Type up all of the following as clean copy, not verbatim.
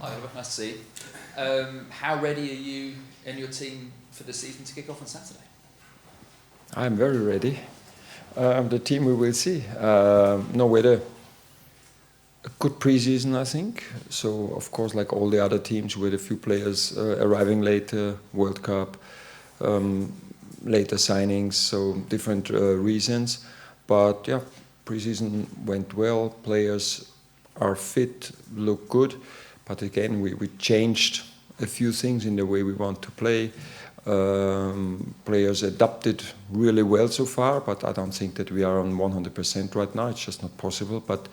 Hi, Oliver. Nice to see you. How ready are you and your team for the season to kick off on Saturday? I'm very ready. The team we will see. We had a good preseason, I think. So, of course, like all the other teams, we had a few players arriving later, World Cup, later signings, so different reasons. But yeah, preseason went well. Players are fit, look good. But again, we changed a few things in the way we want to play. Players adapted really well so far, but I don't think that we are on 100% right now. It's just not possible. But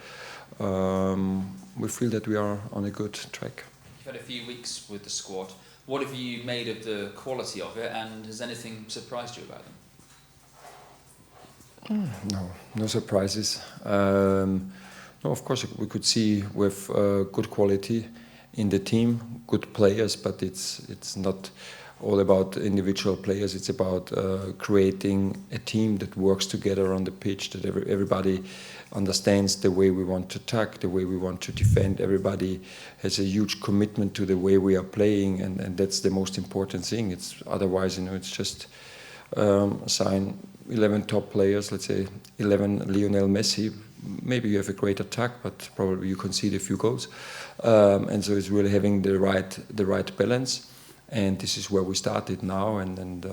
we feel that we are on a good track. You've had a few weeks with the squad. What have you made of the quality of it, and has anything surprised you about them? No surprises. No, of course, we could see with good quality in the team, good players, but it's not all about individual players. It's about creating a team that works together on the pitch, that everybody understands the way we want to attack, the way we want to defend. Everybody has a huge commitment to the way we are playing, and that's the most important thing. It's otherwise, it's just sign 11 top players, let's say 11 Lionel Messi. Maybe you have a great attack, but probably you concede a few goals. And so it's really having the right balance. And this is where we started now. And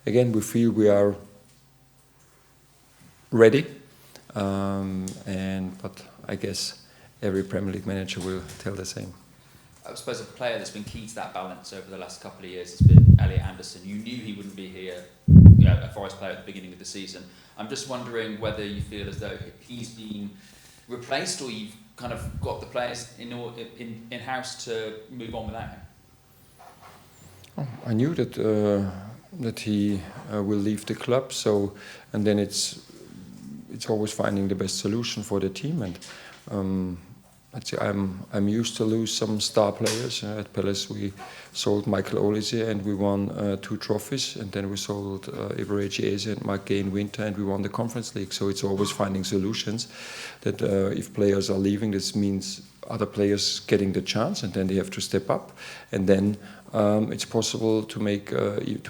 again, we feel we are ready. But I guess every Premier League manager will tell the same. I suppose a player that's been key to that balance over the last couple of years has been Elliot Anderson. You knew he wouldn't be here, a Forest player at the beginning of the season. I'm just wondering whether you feel as though he's been replaced, or you've kind of got the players in-house to move on without him. I knew that he will leave the club. So, and then it's always finding the best solution for the team. And I'd say I'm used to lose some star players. At Palace we sold Michael Olise and we won 2 trophies, and then we sold Ibrahim Eze and Mark Gay in winter, and we won the Conference League. So it's always finding solutions that if players are leaving, this means other players getting the chance, and then they have to step up, and then it's possible to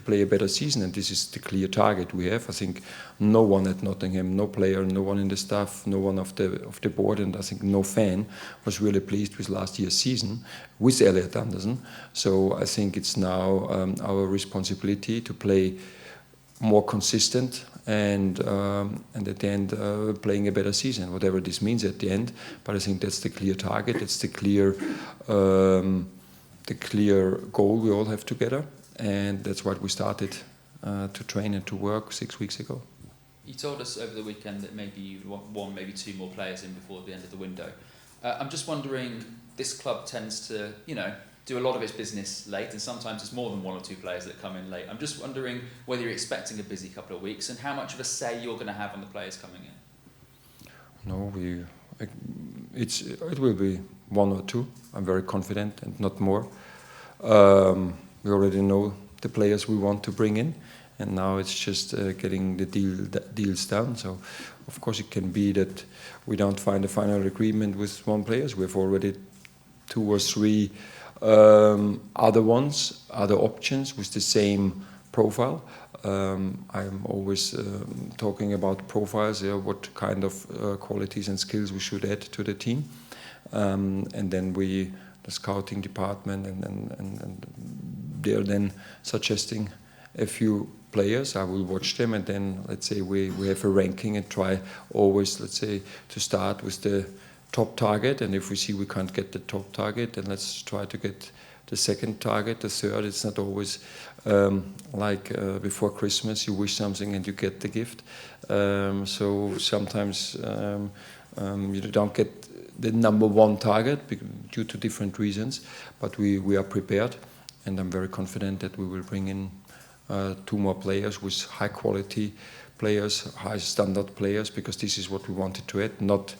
play a better season, and this is the clear target we have. I think no one at Nottingham, no player, no one in the staff, no one of the board, and I think no fan was really pleased with last year's season with Elliot Anderson. So I think it's now our responsibility to play more consistent and at the end playing a better season, whatever this means at the end. But I think that's the clear target. It's the clear goal we all have together, and that's what we started to train and to work 6 weeks ago. You told us over the weekend that maybe you want 1, maybe 2 more players in before the end of the window. I'm just wondering, this club tends to, do a lot of its business late, and sometimes it's more than 1 or 2 players that come in late. I'm just wondering whether you're expecting a busy couple of weeks and how much of a say you're going to have on the players coming in. No, it will be 1 or 2. I'm very confident, and not more. We already know the players we want to bring in, and now it's just getting the deals done. So, of course, it can be that we don't find a final agreement with 1 player. We have already 2 or 3 other options with the same profile. I'm always talking about profiles, what kind of qualities and skills we should add to the team, and then the scouting department, and they're then suggesting a few players. I will watch them, and then let's say we have a ranking and try always, let's say, to start with the top target, and if we see we can't get the top target, then let's try to get the second target, the third. It's not always before Christmas you wish something and you get the gift. So sometimes you don't get the number 1 target due to different reasons, but we are prepared, and I'm very confident that we will bring in 2 more players with high quality players, high standard players, because this is what we wanted to add, not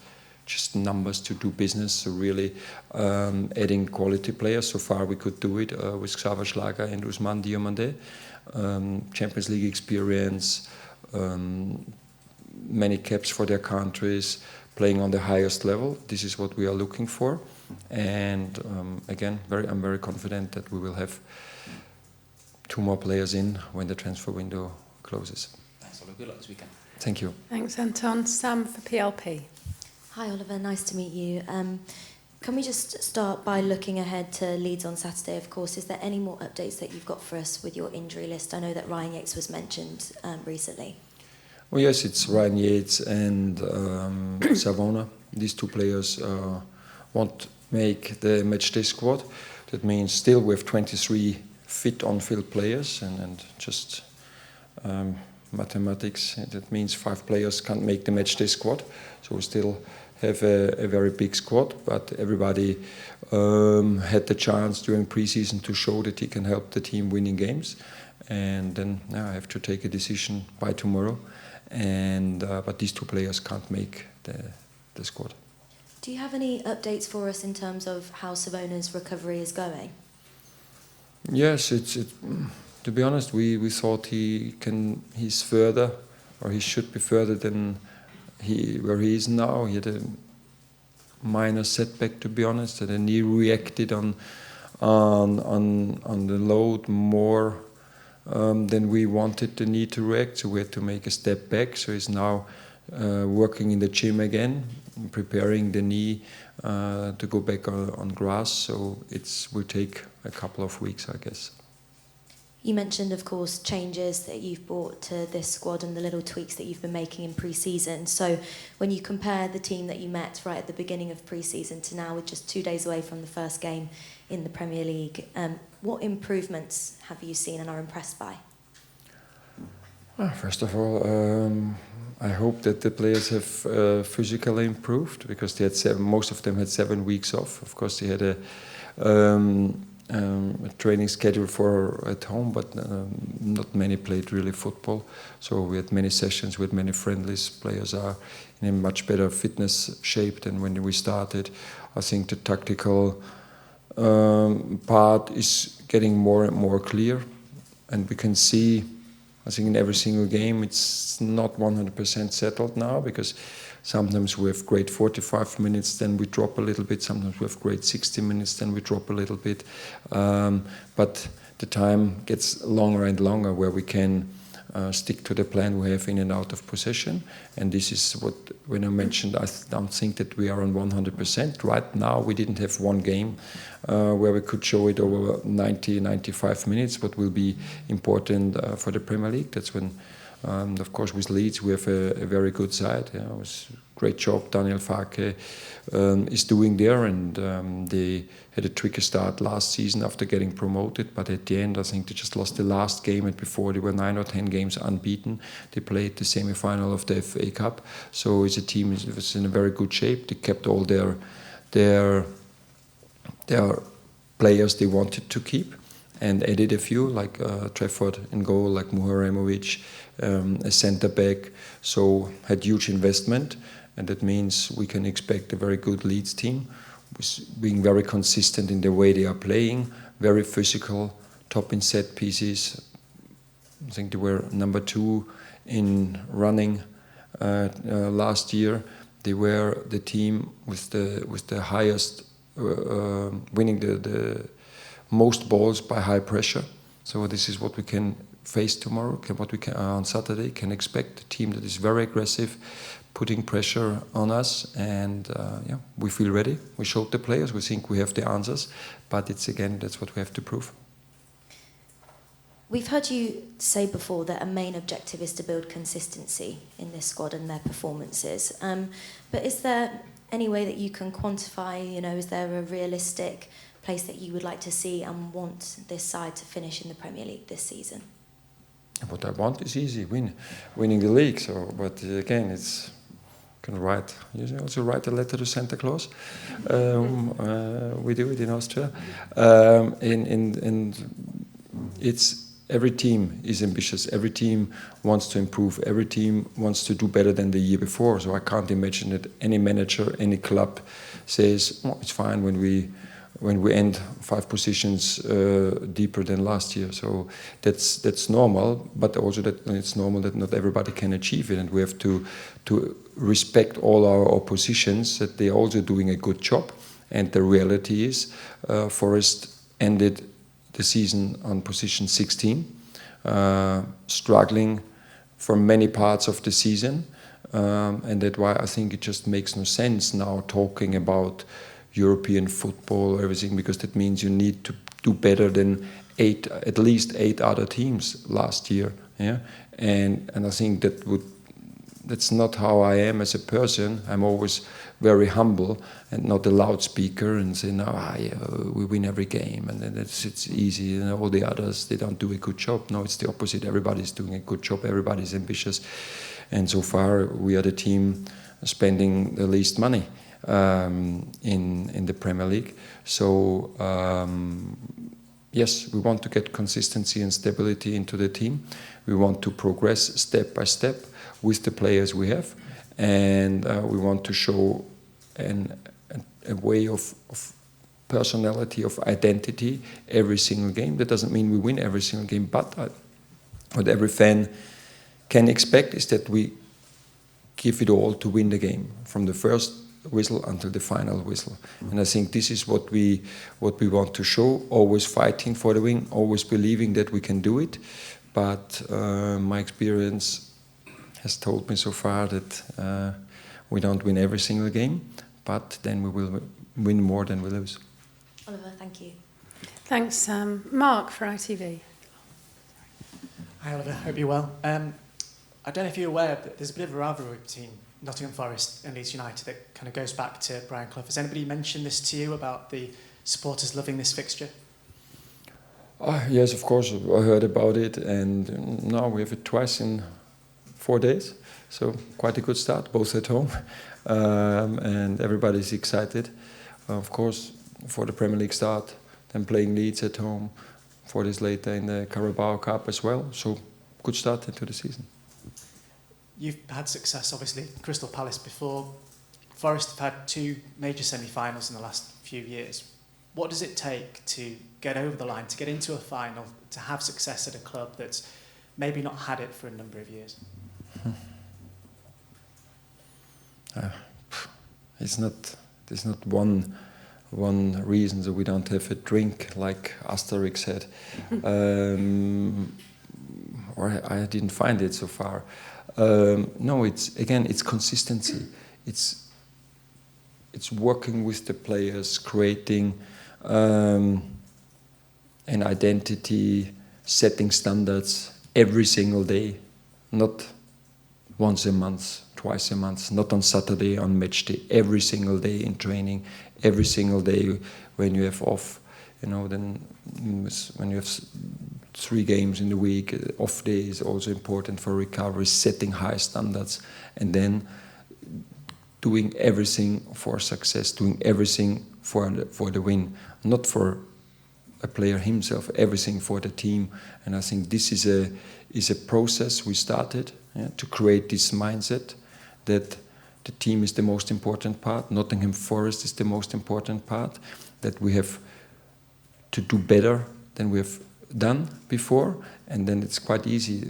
just numbers to do business. So really adding quality players. So far we could do it with Xaver Schlager and Ousmane Diomandé. Champions League experience, many caps for their countries, playing on the highest level. This is what we are looking for. And again, I'm very confident that we will have 2 more players in when the transfer window closes. Thanks, Oliver. Good luck this weekend. Thank you. Thanks, Anton. Sam for PLP. Hi, Oliver. Nice to meet you. Can we just start by looking ahead to Leeds on Saturday, of course? Is there any more updates that you've got for us with your injury list? I know that Ryan Yates was mentioned recently. Well, yes, it's Ryan Yates and Savona. These 2 players won't make the matchday squad. That means still we have 23 fit on-field players and just mathematics. That means 5 players can't make the matchday squad. So we still have a very big squad, but everybody had the chance during preseason to show that he can help the team winning games. And then now I have to take a decision by tomorrow. And but these 2 players can't make the squad. Do you have any updates for us in terms of how Savona's recovery is going? Yes, to be honest, we thought he's further, or he should be further than where he is now. He had a minor setback, to be honest, and he reacted on the load more than we wanted the knee to react. So we had to make a step back. So he's now working in the gym again, preparing the knee to go back on grass. So it will take a couple of weeks, I guess. You mentioned, of course, changes that you've brought to this squad and the little tweaks that you've been making in pre-season. So when you compare the team that you met right at the beginning of pre-season to now, with just 2 days away from the first game in the Premier League, what improvements have you seen and are impressed by? First of all, I hope that the players have physically improved, because they had most of them had 7 weeks off. Of course, they had a training schedule for at home, but not many played really football. So we had many sessions with many friendlies. Players are in a much better fitness shape than when we started. I think the tactical part is getting more and more clear, and we can see, I think in every single game, it's not 100% settled now, because sometimes we have great 45 minutes, then we drop a little bit. Sometimes we have great 60 minutes, then we drop a little bit. But the time gets longer and longer where we can stick to the plan we have in and out of possession. And this is what, when I mentioned, I don't think that we are on 100%. Right now, we didn't have one game where we could show it over 90, 95 minutes, what will be important for the Premier League. That's when, of course, with Leeds, we have a very good side. It was a great job Daniel Farke is doing there, and they had a tricky start last season after getting promoted, but at the end I think they just lost the last game, and before they were 9 or 10 games unbeaten. They played the semi-final of the FA Cup, so it's a team that was in a very good shape. They kept all their players they wanted to keep, and added a few, like Trafford in goal, like Muharemovic, a centre-back, so had huge investment, and that means we can expect a very good Leeds team, being very consistent in the way they are playing, very physical, top in set pieces. I think they were number 2 in running last year. They were the team with the highest, winning the most balls by high pressure. So this is what we can face tomorrow, what we can on Saturday can expect. A team that is very aggressive, putting pressure on us, and yeah, we feel ready. We showed the players, we think we have the answers, but it's again, that's what we have to prove. We've heard you say before that a main objective is to build consistency in this squad and their performances. But is there any way that you can quantify, is there a realistic place that you would like to see and want this side to finish in the Premier League this season? What I want is easy, winning the league. So, but again, it's can write. You also write a letter to Santa Claus. We do it in Austria. It's every team is ambitious. Every team wants to improve. Every team wants to do better than the year before. So I can't imagine that any manager, any club, says, "Oh, it's fine when we end 5 positions deeper than last year." So that's normal, but also that it's normal that not everybody can achieve it, and we have to respect all our oppositions, that they're also doing a good job, And the reality is, Forest ended the season on position 16, struggling for many parts of the season. And that's why I think it just makes no sense now talking about European football or everything, because that means you need to do better than at least eight other teams last year. Yeah, and I think that's not how I am as a person. I'm always very humble and not a loudspeaker and say, no, we win every game and then it's easy, and all the others, they don't do a good job. No, it's the opposite. Everybody's doing a good job. Everybody's ambitious. And so far, we are the team spending the least money in the Premier League. So, yes, we want to get consistency and stability into the team. We want to progress step by step with the players we have. And we want to show a way of personality, of identity every single game. That doesn't mean we win every single game, but what every fan can expect is that we give it all to win the game, from the first whistle until the final whistle. And I think this is what we want to show, always fighting for the win, always believing that we can do it. But my experience has told me so far that we don't win every single game, but then we will win more than we lose. Oliver, thank you. Thanks, Mark for ITV. Hi Oliver, hope you're well. I don't know if you're aware, but there's a bit of a rivalry between Nottingham Forest and Leeds United that kind of goes back to Brian Clough. Has anybody mentioned this to you about the supporters loving this fixture? Yes, of course, I heard about it, and now we have it twice in 4 days, so quite a good start, both at home, and everybody's excited, of course, for the Premier League start, then playing Leeds at home 4 days later in the Carabao Cup as well, so good start into the season. You've had success, obviously, Crystal Palace before. Forest have had 2 major semi-finals in the last few years. What does it take to get over the line, to get into a final, to have success at a club that's maybe not had it for a number of years? There's not one reason that we don't have a drink, like Asterix said, or I didn't find it so far. No, it's consistency. It's working with the players, creating an identity, setting standards every single day, not once a month, twice a month, not on Saturday, on match day, every single day in training, every single day when you have off. Then when you have 3 games in the week, off day is also important for recovery, setting high standards, and then doing everything for success, doing everything for the win, not for a player himself, everything for the team. And I think this is a process we started to create this mindset that the team is the most important part, Nottingham Forest is the most important part, that we have to do better than we have done before, and then it's quite easy.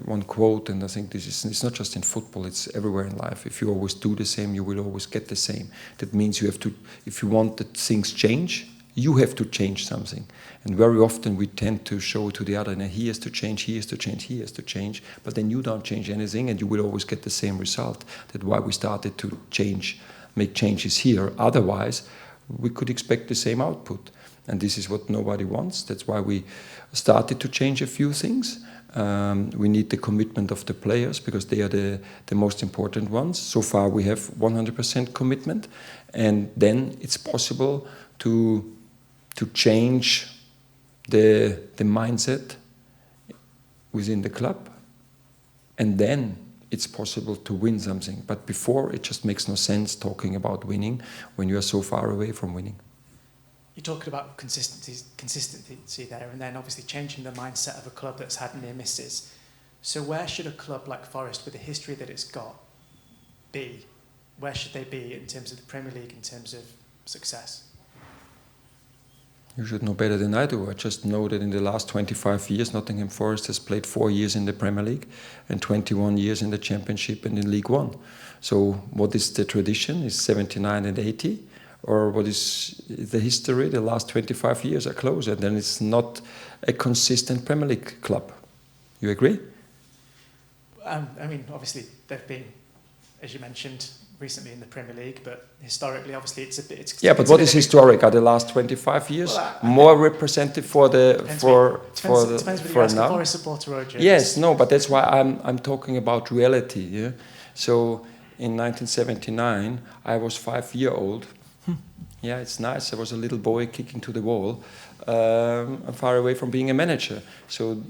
One quote, and I think it's not just in football, it's everywhere in life. If you always do the same, you will always get the same. That means you have to, if you want that things change, you have to change something. And very often we tend to show to the other, and he has to change, he has to change, he has to change, but then you don't change anything and you will always get the same result. That's why we started to make changes here. Otherwise, we could expect the same output. And this is what nobody wants. That's why we started to change a few things. We need the commitment of the players because they are the most important ones. So far we have 100% commitment, and then it's possible to change the mindset within the club, and then it's possible to win something. But before, it just makes no sense talking about winning when you are so far away from winning. You're talking about consistency there, and then obviously changing the mindset of a club that's had near misses. So where should a club like Forest, with the history that it's got, be? Where should they be in terms of the Premier League, in terms of success? You should know better than I do. I just know that in the last 25 years, Nottingham Forest has played 4 years in the Premier League and 21 years in the Championship and in League One. So what is the tradition? Is 79 and 80? or what is the history, the last 25 years are closed, and then it's not a consistent Premier League club. You agree? I mean, obviously, they've been, as you mentioned, recently in the Premier League, but historically, obviously, it's a bit... Yeah, but what is historic? Are the last 25 years more representative for the depends for whether you're asking now? for a supporter or a journalist. Yes, no, but that's why I'm talking about reality. Yeah, so in 1979, I was 5 years old. Yeah, it's nice. I was a little boy kicking to the wall, far away from being a manager. So,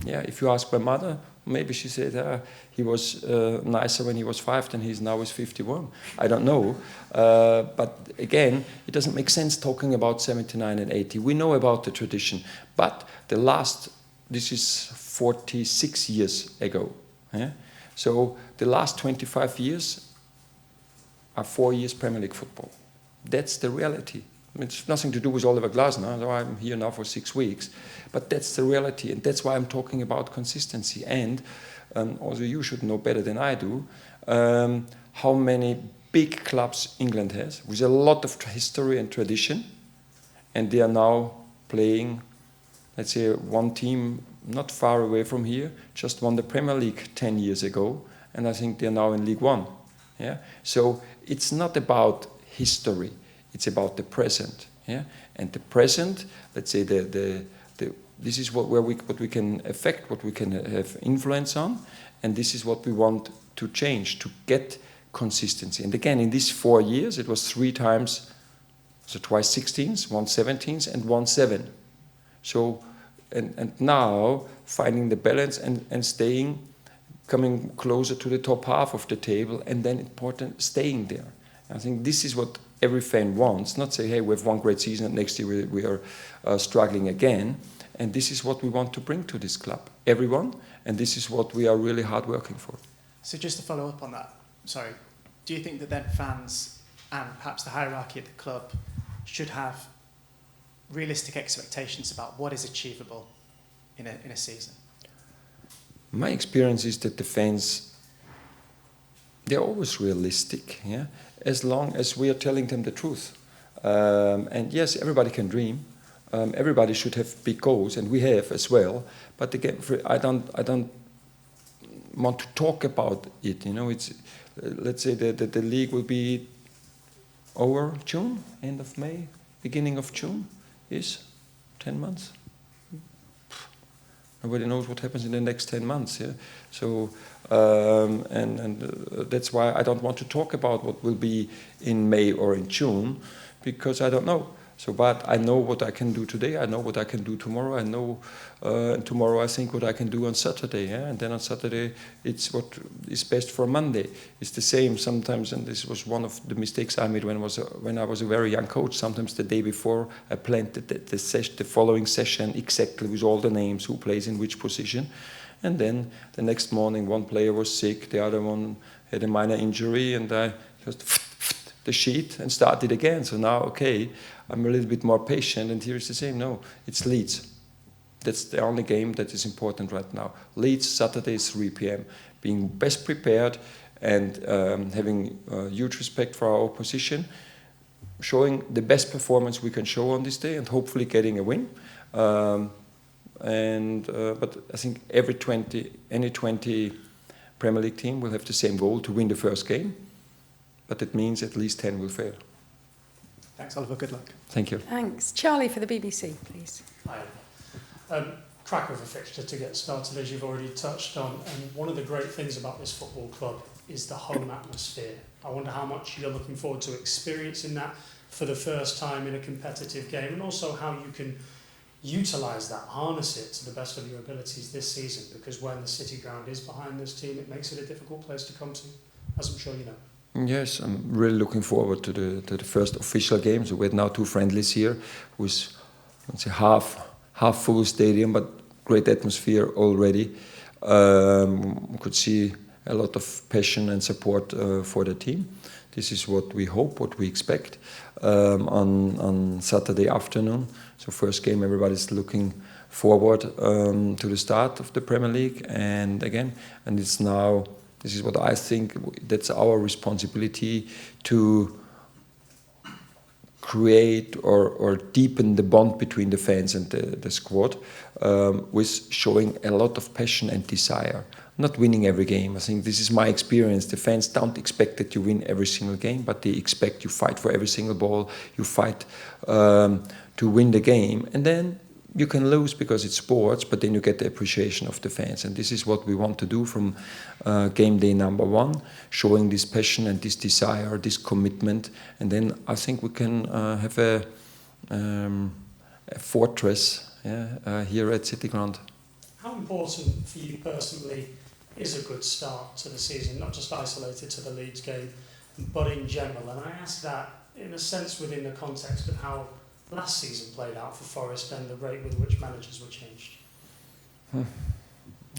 yeah, if you ask my mother, maybe she said he was nicer when he was 5 than he's now is 51. I don't know. But again, it doesn't make sense talking about 79 and 80. We know about the tradition. But this is 46 years ago. Yeah? So the last 25 years are 4 years Premier League football. That's the reality. It's nothing to do with Oliver Glasner, though I'm here now for 6 weeks. But that's the reality, and that's why I'm talking about consistency. And also you should know better than I do how many big clubs England has, with a lot of history and tradition, and they are now playing, let's say, one team not far away from here, just won the Premier League 10 years ago, and I think they're now in League One. Yeah? So it's not about history, it's about the present. Yeah? And the present, let's say, this is what we can affect, what we can have influence on, and this is what we want to change, to get consistency. And again, in these 4 years, it was 3 times, so twice 16s, once 17s, and once 7. So, and now finding the balance and staying, coming closer to the top half of the table, and then important, staying there. I think this is what every fan wants, not say, hey, we have one great season and next year we are struggling again. And this is what we want to bring to this club, everyone, and this is what we are really hard working for. So just to follow up on that, sorry, do you think that then fans and perhaps the hierarchy at the club should have realistic expectations about what is achievable in a season? My experience is that the fans, they're always realistic, yeah, as long as we are telling them the truth. And yes, everybody can dream. Everybody should have big goals, and we have as well. But again, I don't want to talk about it. You know, it's let's say that the league will be over June, end of May, beginning of June, is 10 months. Nobody knows what happens in the next 10 months. Yeah, so that's why I don't want to talk about what will be in May or in June, because I don't know. So, but I know what I can do today. I know what I can do tomorrow. I know tomorrow I think what I can do on Saturday. Yeah? And then on Saturday it's what is best for Monday. It's the same sometimes, and this was one of the mistakes I made when I was a very young coach. Sometimes the day before I planned the following session exactly with all the names, who plays in which position. And then the next morning one player was sick, the other one had a minor injury, and I just the sheet and started again. So now, okay, I'm a little bit more patient, and here is the same. No, it's Leeds. That's the only game that is important right now. Leeds, Saturday, 3 p.m. Being best prepared and having huge respect for our opposition, showing the best performance we can show on this day, and hopefully getting a win. But I think any 20 Premier League team will have the same goal, to win the first game. But it means at least 10 will fail. Thanks, Oliver. Good luck. Thank you. Thanks. Charlie for the BBC, please. Hi. Cracker of a fixture to get started, as you've already touched on. And one of the great things about this football club is the home atmosphere. I wonder how much you're looking forward to experiencing that for the first time in a competitive game, and also how you can utilise that, harness it to the best of your abilities this season, because when the City ground is behind this team, it makes it a difficult place to come to, as I'm sure you know. Yes, I'm really looking forward to the first official game. So we had now 2 friendlies here with, let's say, half full stadium, but great atmosphere already. Could see a lot of passion and support for the team. This is what we hope, what we expect on Saturday afternoon. So first game, everybody's looking forward to the start of the Premier League, and it's now. This is what I think, that's our responsibility, to create or deepen the bond between the fans and the squad with showing a lot of passion and desire. Not winning every game. I think this is my experience. The fans don't expect that you win every single game, but they expect you fight for every single ball, you fight to win the game, and then you can lose because it's sports, but then you get the appreciation of the fans. And this is what we want to do from game day number 1, showing this passion and this desire, this commitment. And then I think we can have a fortress here at City Ground. How important for you personally is a good start to the season, not just isolated to the Leeds game, but in general? And I ask that in a sense within the context of how last season played out for Forest and the rate with which managers were changed.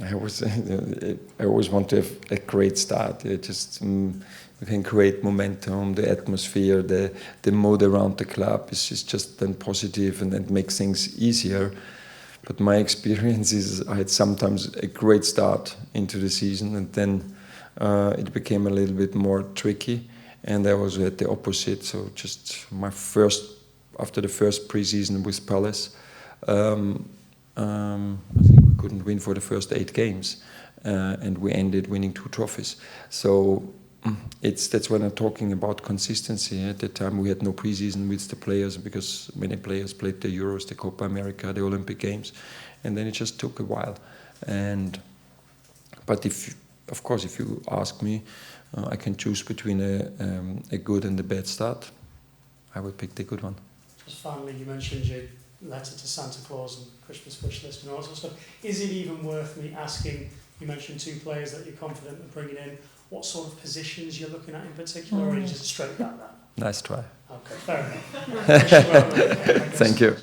I always want to have a great start. We can create momentum, the atmosphere, the mood around the club is just then positive and it makes things easier. But my experience is I had sometimes a great start into the season and then it became a little bit more tricky, and I was at the opposite. So just after the first pre-season with Palace, I think we couldn't win for the first 8 games, and we ended winning 2 trophies. So that's when I'm talking about consistency. At the time we had no pre-season with the players because many players played the Euros, the Copa America, the Olympic Games, and then it just took a while. But of course, if you ask me, I can choose between a good and a bad start. I would pick the good one. Just finally, you mentioned your letter to Santa Claus and Christmas wish list and all that sort of stuff. Is it even worth me asking, you mentioned 2 players that you're confident of bringing in, what sort of positions you're looking at in particular, or are you just straight like that? Nice try. Okay, fair enough. Wish you well. Thank you.